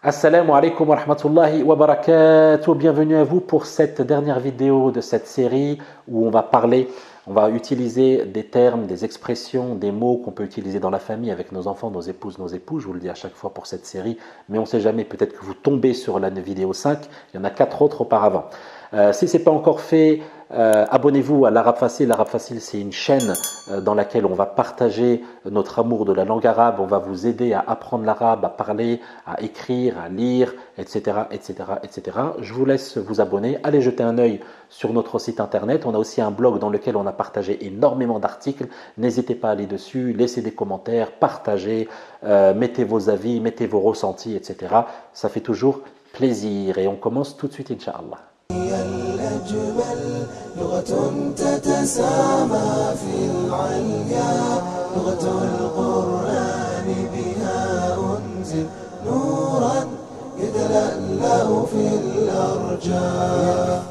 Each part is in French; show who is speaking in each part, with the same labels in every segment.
Speaker 1: Assalamu alaikum wa rahmatullahi wa barakatuh. Bienvenue à vous pour cette dernière vidéo de cette série où on va utiliser des termes, des expressions, des mots qu'on peut utiliser dans la famille avec nos enfants, nos épouses, nos époux. Je vous le dis à chaque fois pour cette série, mais on ne sait jamais, peut-être que vous tombez sur la vidéo 5. Il y en a 4 autres auparavant. Si ce n'est pas encore fait, abonnez-vous à l'Arabe Facile. L'Arabe Facile, c'est une chaîne dans laquelle on va partager notre amour de la langue arabe. On va vous aider à apprendre l'arabe, à parler, à écrire, à lire, etc., etc., etc. Je vous laisse vous abonner. Allez jeter un œil sur notre site internet. On a aussi un blog dans lequel on a partagé énormément d'articles. N'hésitez pas à aller dessus, laissez des commentaires, partagez, mettez vos avis, mettez vos ressentis, etc. Ça fait toujours plaisir. Et on commence tout de suite, Inch'Allah.
Speaker 2: الأجمل لغة تتسامى في العليا لغة القرآن بها أنزل نورا يتلألأ في الأرجاء.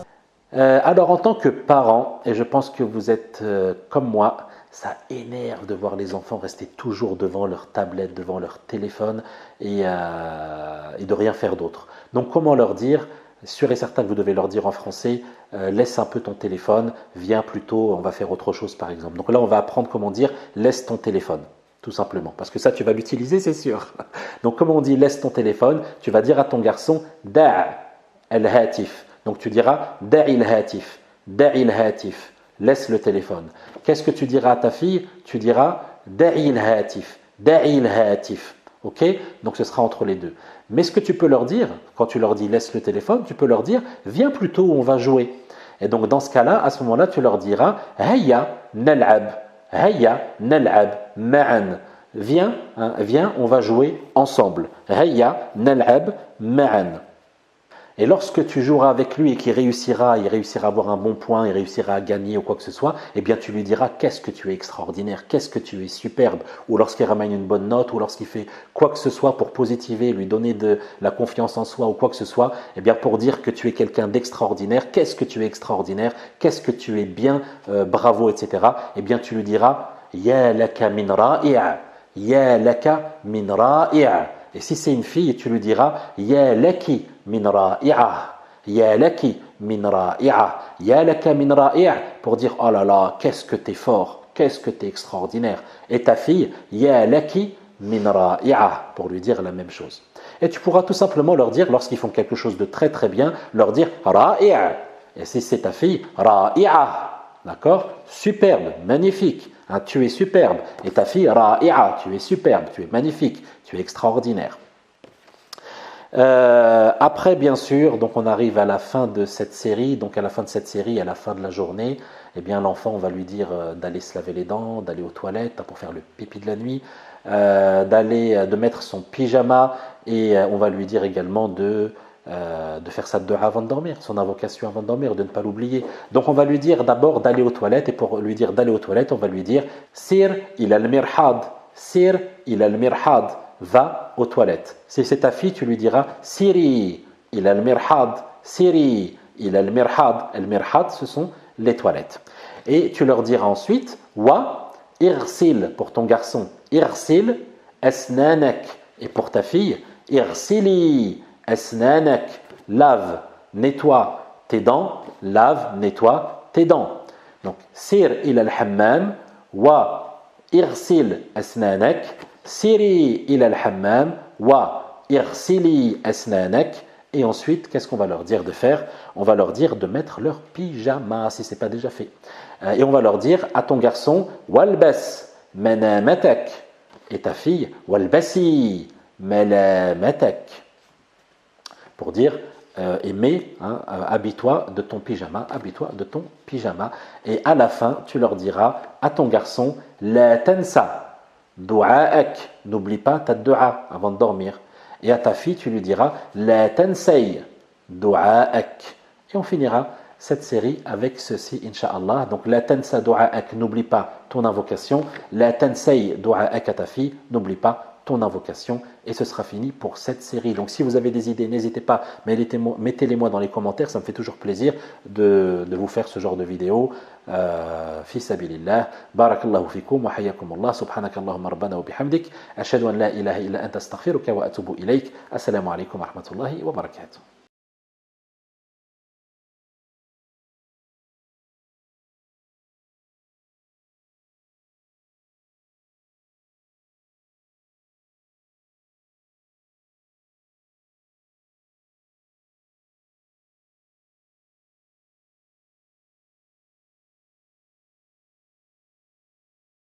Speaker 1: Alors en tant que parent, et je pense que vous êtes comme moi, ça énerve de voir les enfants rester toujours devant leur tablette, devant leur téléphone et de rien faire d'autre. Donc comment leur dire? Sûr et certain que vous devez leur dire en français, laisse un peu ton téléphone, viens plutôt, on va faire autre chose par exemple. Donc là, on va apprendre comment dire, laisse ton téléphone, tout simplement. Parce que ça, tu vas l'utiliser, c'est sûr. Donc comment on dit, laisse ton téléphone, tu vas dire à ton garçon, da' al-hatif. Donc tu diras, da'il hatif, da'il hatif, laisse le téléphone. Qu'est-ce que tu diras à ta fille? Tu diras, da'il hatif, da'il hatif. Ok? Donc ce sera entre les deux. Mais ce que tu peux leur dire, quand tu leur dis laisse le téléphone, tu peux leur dire viens plutôt où on va jouer. Et donc dans ce cas-là, à ce moment-là, tu leur diras hayya nal'ab, ma'an. Viens, hein, viens, on va jouer ensemble. Hayya nal'ab ma'an. Et lorsque tu joueras avec lui et qu'il réussira, il réussira à avoir un bon point, il réussira à gagner ou quoi que ce soit, eh bien tu lui diras qu'est-ce que tu es extraordinaire, qu'est-ce que tu es superbe, ou lorsqu'il ramène une bonne note, ou lorsqu'il fait quoi que ce soit pour positiver, lui donner de la confiance en soi ou quoi que ce soit, eh bien pour dire que tu es quelqu'un d'extraordinaire, qu'est-ce que tu es extraordinaire, qu'est-ce que tu es bien, bravo, etc. Eh bien tu lui diras ya laka min ra'i'a, ya laka min ra'i'a. Et si c'est une fille, tu lui diras ya laki min ra'i'a, ya laki min ra'i'a, ya laka min ra'i'a, pour dire oh là là, qu'est-ce que t'es fort, qu'est-ce que t'es extraordinaire. Et ta fille, ya laki min ra'i'a, pour lui dire la même chose. Et tu pourras tout simplement leur dire, lorsqu'ils font quelque chose de très très bien, leur dire ra'i'a. Et si c'est ta fille, ra'i'a. D'accord? Superbe, magnifique. Hein, tu es superbe. Et ta fille, ra'i'a, tu es superbe, tu es magnifique, tu es extraordinaire. Après, bien sûr, donc on arrive à la fin de cette série. Donc à la fin de cette série, à la fin de la journée, eh bien l'enfant, on va lui dire d'aller se laver les dents, d'aller aux toilettes pour faire le pipi de la nuit, de mettre son pyjama, et on va lui dire également de faire sa dua avant de dormir, son invocation avant de dormir, de ne pas l'oublier. Donc on va lui dire d'abord d'aller aux toilettes, et pour lui dire d'aller aux toilettes, on va lui dire Sir il al-mirhad, Sir il al-mirhad, va aux toilettes. Si c'est ta fille, tu lui diras Siri il al-mirhad, Siri il al-mirhad. Al-mirhad, ce sont les toilettes. Et tu leur diras ensuite Wa irsil pour ton garçon, irsil asnanak, et pour ta fille irsili asnanak, lave, nettoie tes dents, lave, nettoie tes dents. Donc, sir il al-hammam, wa irsil asnanak, siri il al-hammam, wa irsili asnanak. Et ensuite, qu'est-ce qu'on va leur dire de faire? On va leur dire de mettre leur pyjama, si ce n'est pas déjà fait. Et on va leur dire à ton garçon, walbas manamatak, et ta fille, walbasi malamatak. Pour dire aimer, hein, habille-toi de ton pyjama, habille-toi de ton pyjama. Et à la fin, tu leur diras à ton garçon, la tansa du'aak, n'oublie pas ta dua avant de dormir. Et à ta fille, tu lui diras, la tansay du'aak. Et on finira cette série avec ceci, Inch'Allah. Donc, la tansa du'aak, n'oublie pas ton invocation. La tansay du'aak à ta fille, n'oublie pas ton ton invocation et ce sera fini pour cette série. Donc si vous avez des idées, n'hésitez pas, mettez-les-moi dans les commentaires, ça me fait toujours plaisir de vous faire ce genre de vidéo. في سبيل الله بارك الله فيكم وحياكم الله سبحانك اللهم ربنا وبحمدك أشهد أن لا إله إلا أنت أستغفرك وأتوب إليك السلام عليكم ورحمة الله وبركاته